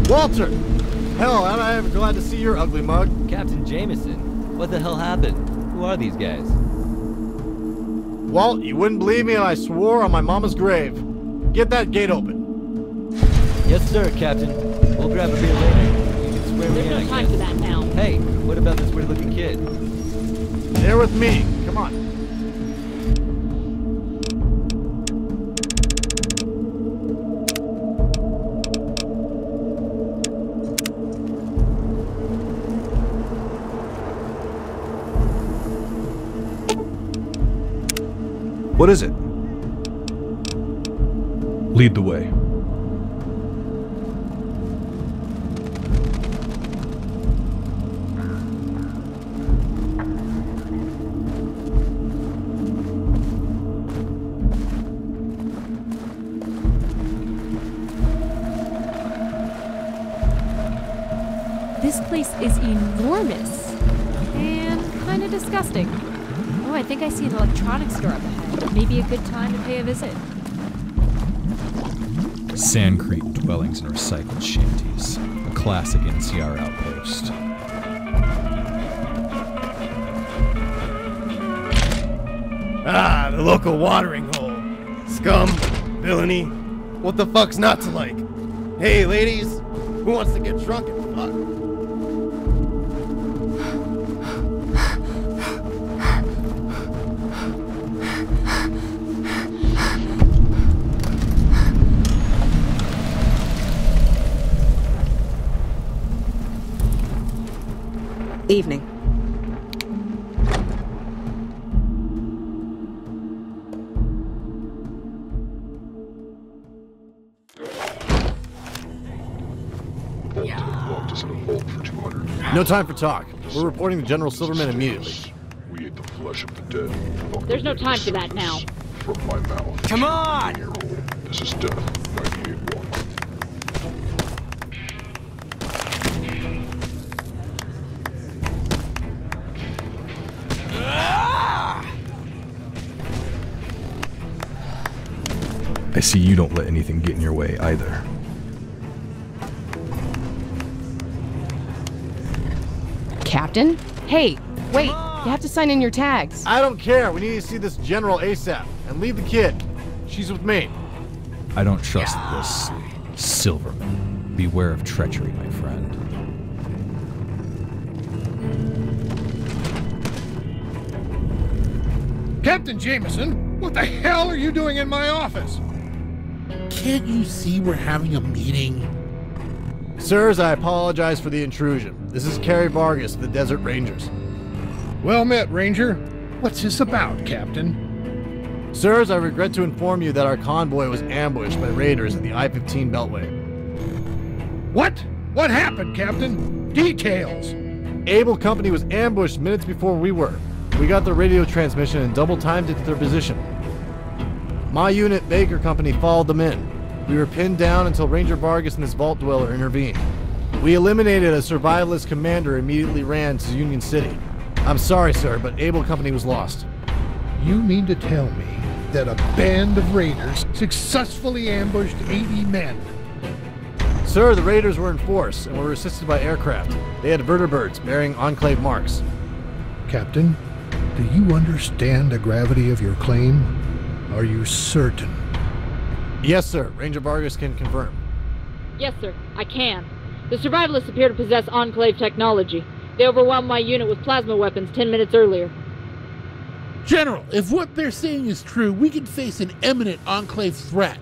Walter! Hell, I'm glad to see your ugly mug. Captain Jameson, what the hell happened? Who are these guys? Walt, you wouldn't believe me and I swore on my mama's grave. Get that gate open. Yes, sir, Captain. We'll grab a beer later. You can swear me in, There's no time for that now. Hey, what about this weird-looking kid? They're with me. Come on. What is it? Lead the way. This place is enormous and kind of disgusting. Oh, I think I see an electronics store up ahead. Maybe a good time to pay a visit. Sandcrete dwellings and recycled shanties. A classic NCR outpost. Ah, the local watering hole. Scum, villainy. What the fuck's not to like? Hey, ladies, who wants to get drunk and fuck? Evening. No time for talk. We're reporting to General Silverman immediately. We ate the flesh of the dead. There's no time for that now. From my mouth. Come on! This is Death 98-1. I see you don't let anything get in your way either. Captain? Hey, wait. You have to sign in your tags. I don't care. We need to see this general ASAP. And leave the kid. She's with me. I don't trust this Silverman. Beware of treachery, my friend. Captain Jameson, what the hell are you doing in my office? Can't you see we're having a meeting? Sirs, I apologize for the intrusion. This is Carrie Vargas of the Desert Rangers. Well met, Ranger. What's this about, Captain? Sirs, I regret to inform you that our convoy was ambushed by raiders at the I-15 Beltway. What? What happened, Captain? Details. Able Company was ambushed minutes before we were. We got the radio transmission and double-timed it to their position. My unit, Baker Company, followed them in. We were pinned down until Ranger Vargas and his vault dweller intervened. We eliminated a survivalist commander and immediately ran to Union City. I'm sorry, sir, but Able Company was lost. You mean to tell me that a band of raiders successfully ambushed 80 men? Sir, the raiders were in force and were assisted by aircraft. They had vertibirds bearing Enclave marks. Captain, do you understand the gravity of your claim? Are you certain? Yes, sir. Ranger Vargas can confirm. Yes, sir, I can. The survivalists appear to possess Enclave technology. They overwhelmed my unit with plasma weapons 10 minutes earlier. General, if what they're saying is true, we could face an imminent Enclave threat.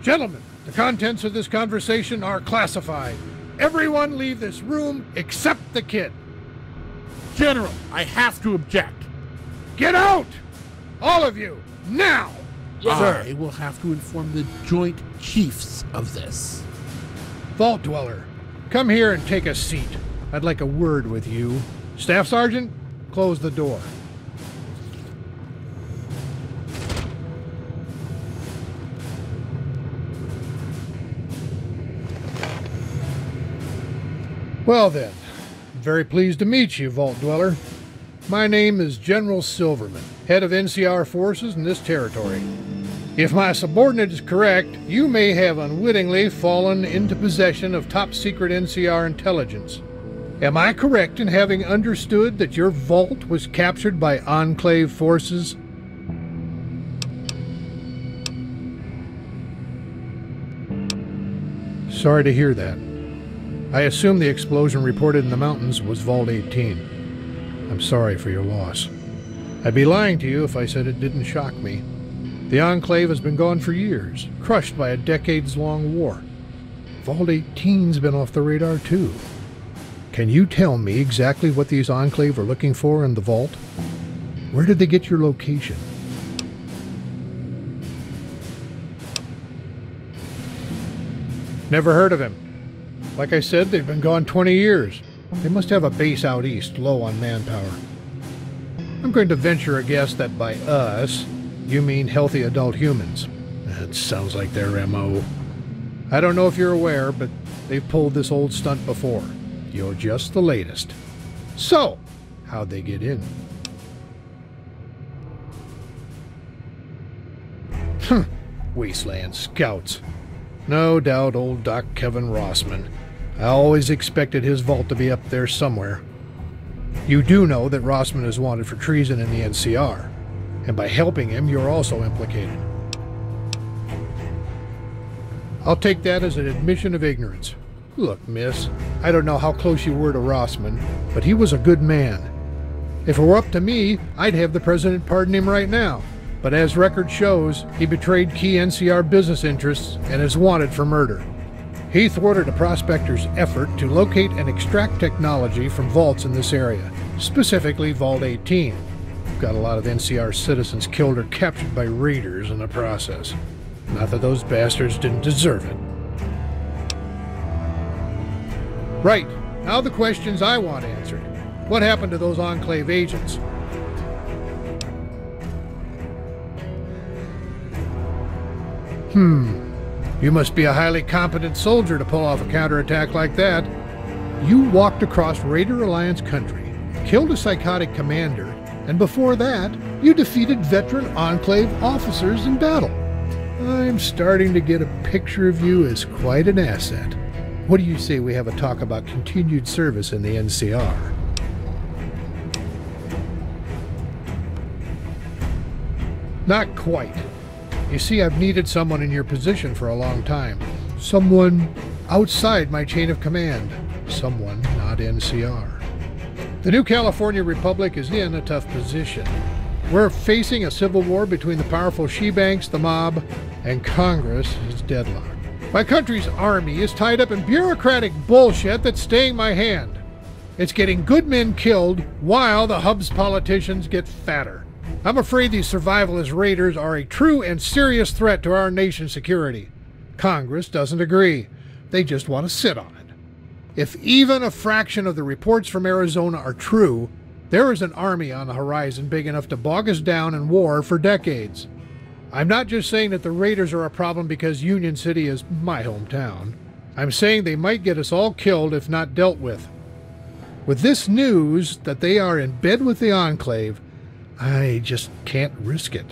Gentlemen, the contents of this conversation are classified. Everyone leave this room except the kid. General, I have to object. Get out! All of you, now! I will have to inform the Joint Chiefs of this. Vault Dweller, come here and take a seat. I'd like a word with you. Staff Sergeant, close the door. Well then, very pleased to meet you, Vault Dweller. My name is General Silverman, head of NCR forces in this territory. If my subordinate is correct, you may have unwittingly fallen into possession of top-secret NCR intelligence. Am I correct in having understood that your vault was captured by Enclave forces? Sorry to hear that. I assume the explosion reported in the mountains was Vault 18. I'm sorry for your loss. I'd be lying to you if I said it didn't shock me. The Enclave has been gone for years, crushed by a decades-long war. Vault 18's been off the radar too. Can you tell me exactly what these Enclave are looking for in the vault? Where did they get your location? Never heard of him. Like I said, they've been gone 20 years. They must have a base out east, low on manpower. I'm going to venture a guess that by us, you mean healthy adult humans. That sounds like their MO. I don't know if you're aware, but they've pulled this old stunt before. You're just the latest. So, how'd they get in? Wasteland scouts. No doubt old Doc Kevin Rossman. I always expected his vault to be up there somewhere. You do know that Rossman is wanted for treason in the NCR, and by helping him, you're also implicated. I'll take that as an admission of ignorance. Look, miss, I don't know how close you were to Rossman, but he was a good man. If it were up to me, I'd have the president pardon him right now. But as record shows, he betrayed key NCR business interests and is wanted for murder. He thwarted a prospector's effort to locate and extract technology from vaults in this area, specifically Vault 18. Got a lot of NCR citizens killed or captured by raiders in the process. Not that those bastards didn't deserve it. Right, now the questions I want answered. What happened to those Enclave agents? You must be a highly competent soldier to pull off a counterattack like that. You walked across Raider Alliance country, killed a psychotic commander, and before that, you defeated veteran Enclave officers in battle. I'm starting to get a picture of you as quite an asset. What do you say we have a talk about continued service in the NCR? Not quite. You see, I've needed someone in your position for a long time. Someone outside my chain of command. Someone not NCR. The new California Republic is in a tough position. We're facing a civil war between the powerful Shi banks, the mob, and Congress is deadlocked. My country's army is tied up in bureaucratic bullshit that's staying my hand. It's getting good men killed while the hub's politicians get fatter. I'm afraid these survivalist raiders are a true and serious threat to our nation's security. Congress doesn't agree. They just want to sit on it. If even a fraction of the reports from Arizona are true, there is an army on the horizon big enough to bog us down in war for decades. I'm not just saying that the raiders are a problem because Union City is my hometown. I'm saying they might get us all killed if not dealt with. With this news that they are in bed with the Enclave, I just can't risk it.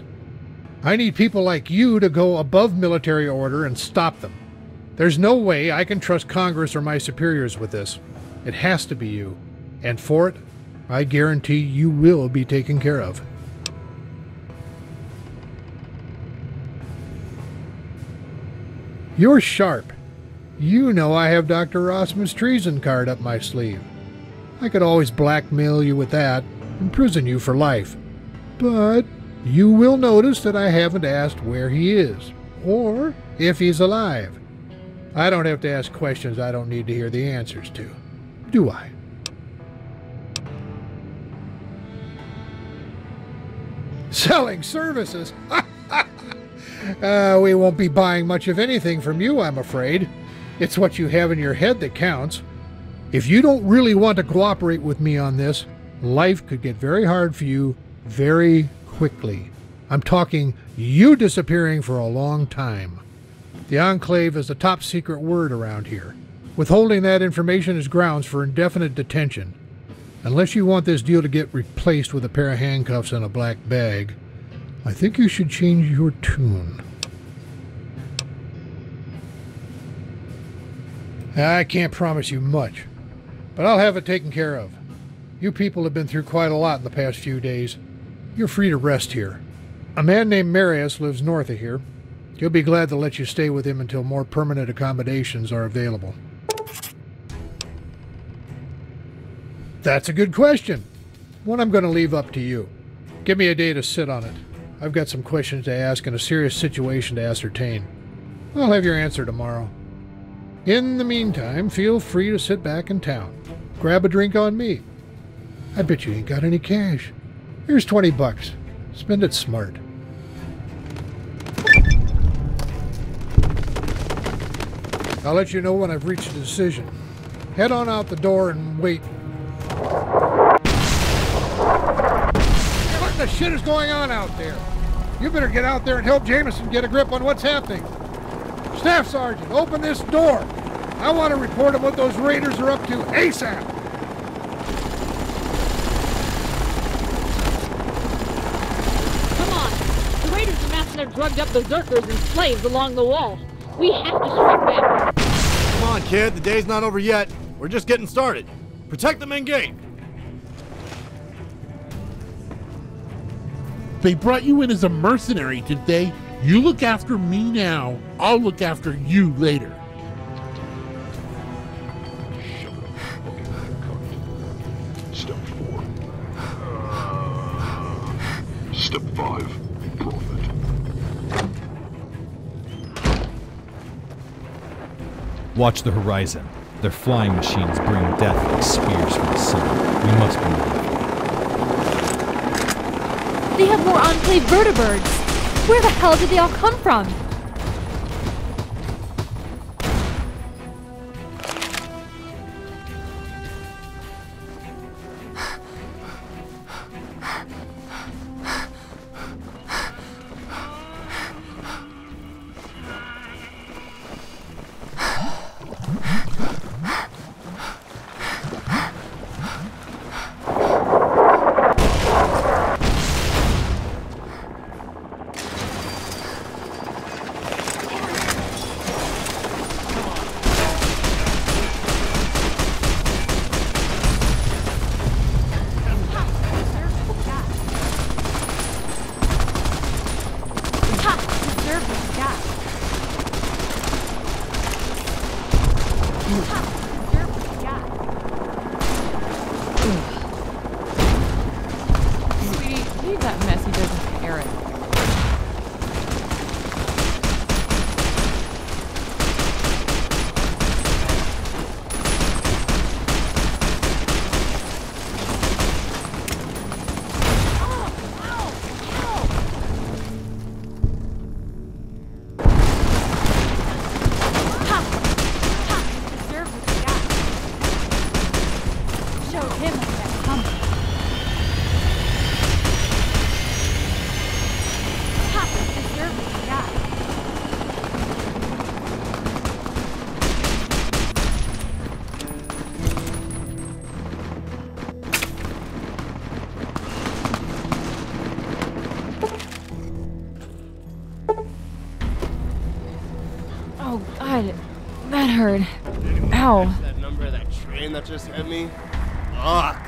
I need people like you to go above military order and stop them. There's no way I can trust Congress or my superiors with this. It has to be you. And for it, I guarantee you will be taken care of. You're sharp. You know I have Dr. Rossman's treason card up my sleeve. I could always blackmail you with that, imprison you for life. But you will notice that I haven't asked where he is, or if he's alive. I don't have to ask questions I don't need to hear the answers to, do I? Selling services? We won't be buying much of anything from you, I'm afraid. It's what you have in your head that counts. If you don't really want to cooperate with me on this, life could get very hard for you very quickly. I'm talking you disappearing for a long time. The Enclave is a top secret word around here. Withholding that information is grounds for indefinite detention. Unless you want this deal to get replaced with a pair of handcuffs and a black bag, I think you should change your tune. I can't promise you much, but I'll have it taken care of. You people have been through quite a lot in the past few days. You're free to rest here. A man named Marius lives north of here. He'll be glad to let you stay with him until more permanent accommodations are available. That's a good question. One I'm going to leave up to you. Give me a day to sit on it. I've got some questions to ask and a serious situation to ascertain. I'll have your answer tomorrow. In the meantime, feel free to sit back in town. Grab a drink on me. I bet you ain't got any cash. Here's $20. Spend it smart. I'll let you know when I've reached a decision. Head on out the door and wait. What the shit is going on out there? You better get out there and help Jameson get a grip on what's happening. Staff Sergeant, open this door. I want to report on what those raiders are up to ASAP. Come on. The raiders are massing their drugged-up berserkers and slaves along the wall. We have to strike back. Come on, kid. The day's not over yet. We're just getting started. Protect the main gate. They brought you in as a mercenary, did they? You look after me now. I'll look after you later. Step 4. Step 5. Profit. Watch the horizon. Their flying machines bring death like spears from the sun. We must be mindful. They have more Enclave vertibirds. Where the hell did they all come from? That hurt. Ow. That number of that train that just hit me? Fuck.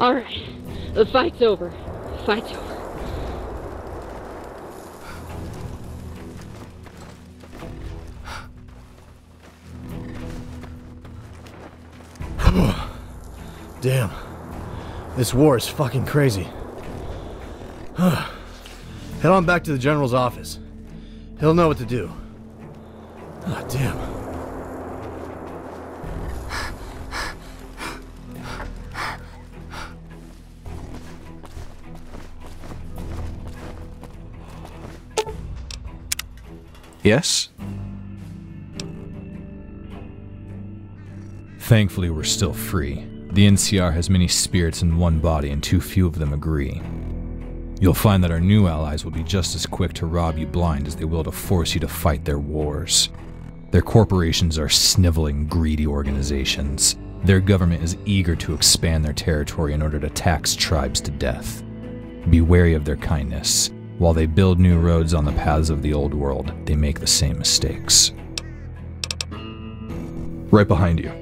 All right, the fight's over. The fight's over. Damn. This war is fucking crazy. Head on back to the General's office. He'll know what to do. Ah, damn. Yes? Thankfully, we're still free. The NCR has many spirits in one body, and too few of them agree. You'll find that our new allies will be just as quick to rob you blind as they will to force you to fight their wars. Their corporations are sniveling, greedy organizations. Their government is eager to expand their territory in order to tax tribes to death. Be wary of their kindness. While they build new roads on the paths of the old world, they make the same mistakes. Right behind you.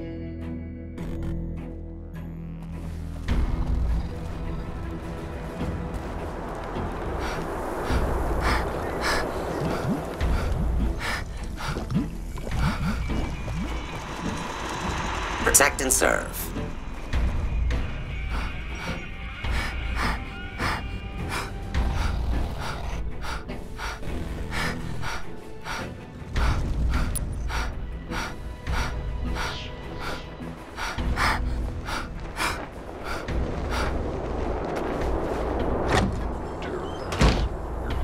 Protect and serve.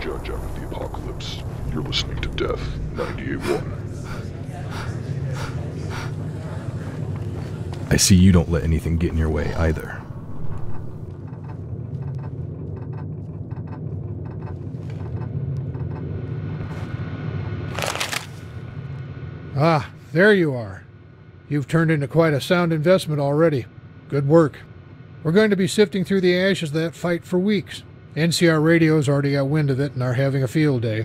Your judge out of the apocalypse. You're listening to Death 98.1. I see you don't let anything get in your way either. Ah, there you are. You've turned into quite a sound investment already. Good work. We're going to be sifting through the ashes of that fight for weeks. NCR Radio's already got wind of it and are having a field day.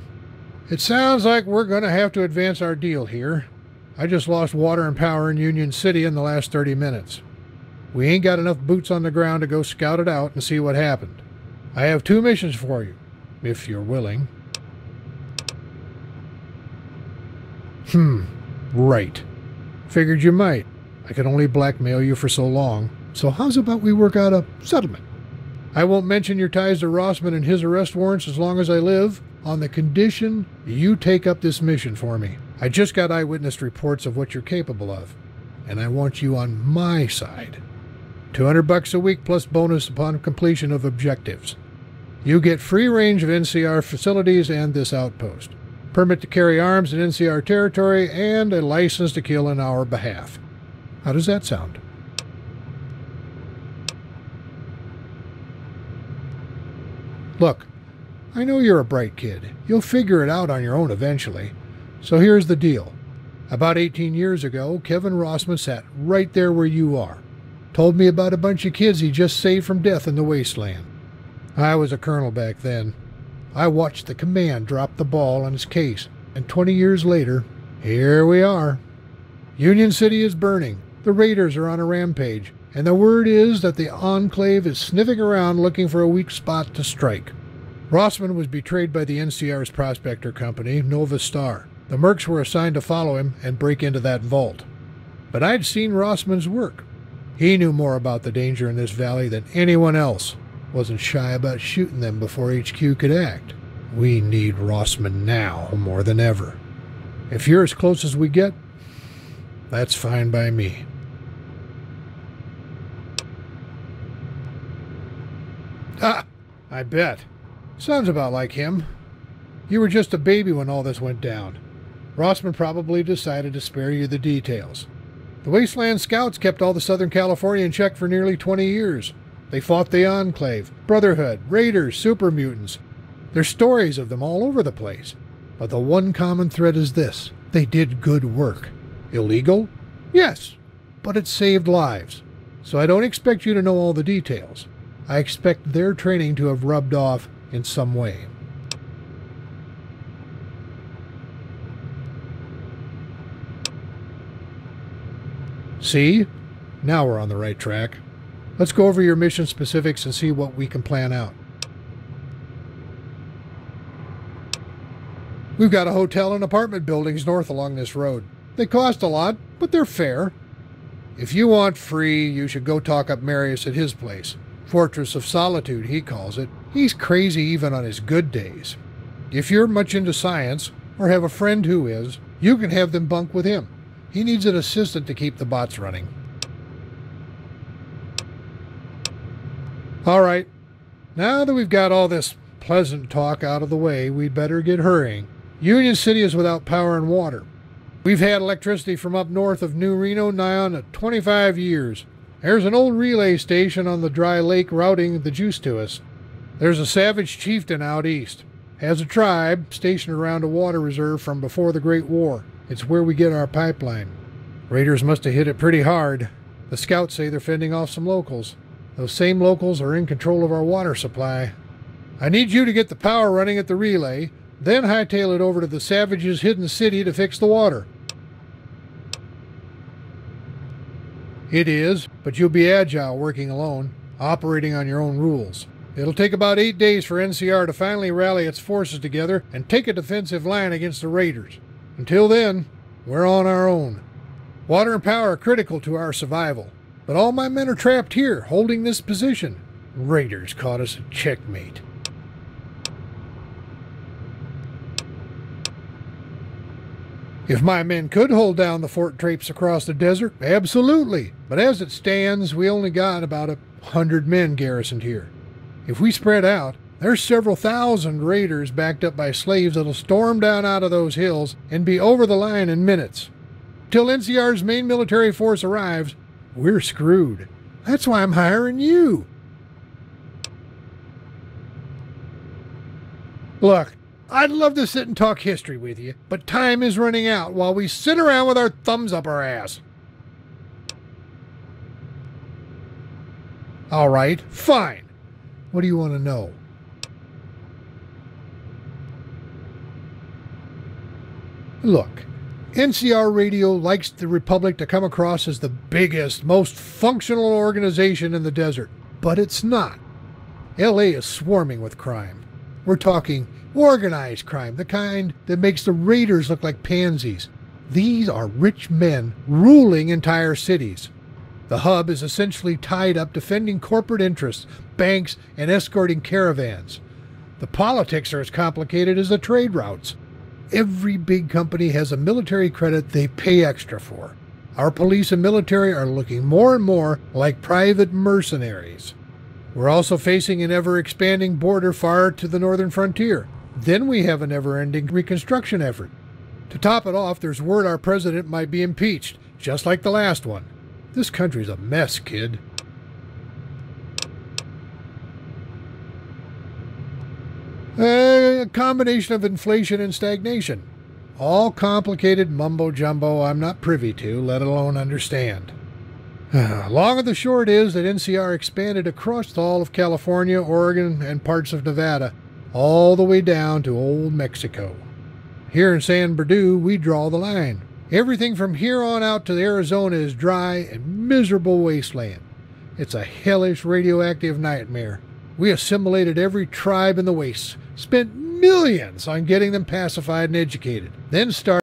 It sounds like we're going to have to advance our deal here. I just lost water and power in Union City in the last 30 minutes. We ain't got enough boots on the ground to go scout it out and see what happened. I have 2 missions for you, if you're willing. Right. Figured you might. I can only blackmail you for so long, so how's about we work out a settlement? I won't mention your ties to Rossman and his arrest warrants as long as I live, on the condition you take up this mission for me. I just got eyewitness reports of what you're capable of, and I want you on my side. $200 a week plus bonus upon completion of objectives. You get free range of NCR facilities and this outpost, permit to carry arms in NCR territory, and a license to kill in our behalf. How does that sound? Look, I know you're a bright kid. You'll figure it out on your own eventually. So here's the deal. About 18 years ago, Kevin Rossman sat right there where you are. Told me about a bunch of kids he just saved from death in the wasteland. I was a colonel back then. I watched the command drop the ball on his case, and 20 years later, here we are. Union City is burning, the raiders are on a rampage, and the word is that the Enclave is sniffing around looking for a weak spot to strike. Rossman was betrayed by the NCR's prospector company, Nova Star. The mercs were assigned to follow him and break into that vault. But I'd seen Rossman's work. He knew more about the danger in this valley than anyone else. Wasn't shy about shooting them before HQ could act. We need Rossman now more than ever. If you're as close as we get, that's fine by me. Ah, I bet. Sounds about like him. You were just a baby when all this went down. Rossman probably decided to spare you the details. The Wasteland Scouts kept all the Southern California in check for nearly 20 years. They fought the Enclave, Brotherhood, Raiders, super mutants. There's stories of them all over the place. But the one common thread is this. They did good work. Illegal? Yes, but it saved lives. So I don't expect you to know all the details. I expect their training to have rubbed off in some way. See? Now we're on the right track. Let's go over your mission specifics and see what we can plan out. We've got a hotel and apartment buildings north along this road. They cost a lot, but they're fair. If you want free, you should go talk up Marius at his place. Fortress of Solitude, he calls it. He's crazy even on his good days. If you're much into science, or have a friend who is, you can have them bunk with him. He needs an assistant to keep the bots running. All right, now that we've got all this pleasant talk out of the way, we'd better get hurrying. Union City is without power and water. We've had electricity from up north of New Reno nigh on to 25 years. There's an old relay station on the dry lake routing the juice to us. There's a savage chieftain out east. Has a tribe stationed around a water reserve from before the Great War. It's where we get our pipeline. Raiders must have hit it pretty hard. The scouts say they're fending off some locals. Those same locals are in control of our water supply. I need you to get the power running at the relay, then hightail it over to the savages' hidden city to fix the water. It is, but you'll be agile working alone, operating on your own rules. It'll take about 8 days for NCR to finally rally its forces together and take a defensive line against the Raiders. Until then, we're on our own. Water and power are critical to our survival, but all my men are trapped here, holding this position. Raiders caught us a checkmate. If my men could hold down the fort traps across the desert, absolutely. But as it stands, we only got about 100 men garrisoned here. If we spread out, there's several thousand raiders backed up by slaves that'll storm down out of those hills and be over the line in minutes. Till NCR's main military force arrives, we're screwed. That's why I'm hiring you. Look, I'd love to sit and talk history with you, but time is running out while we sit around with our thumbs up our ass. All right, fine. What do you want to know? Look, NCR Radio likes the Republic to come across as the biggest, most functional organization in the desert, but it's not. LA is swarming with crime. We're talking organized crime, the kind that makes the raiders look like pansies. These are rich men ruling entire cities. The hub is essentially tied up defending corporate interests, banks, and escorting caravans. The politics are as complicated as the trade routes. Every big company has a military credit they pay extra for. Our police and military are looking more and more like private mercenaries. We're also facing an ever-expanding border far to the northern frontier. Then we have a never-ending reconstruction effort. To top it off, there's word our president might be impeached, just like the last one. This country's a mess, kid. A combination of inflation and stagnation. All complicated mumbo-jumbo I'm not privy to, let alone understand. Long and the short is that NCR expanded across all of California, Oregon, and parts of Nevada, all the way down to old Mexico. Here in San Bernardino, we draw the line. Everything from here on out to Arizona is dry and miserable wasteland. It's a hellish radioactive nightmare. We assimilated every tribe in the wastes, spent millions on getting them pacified and educated, then started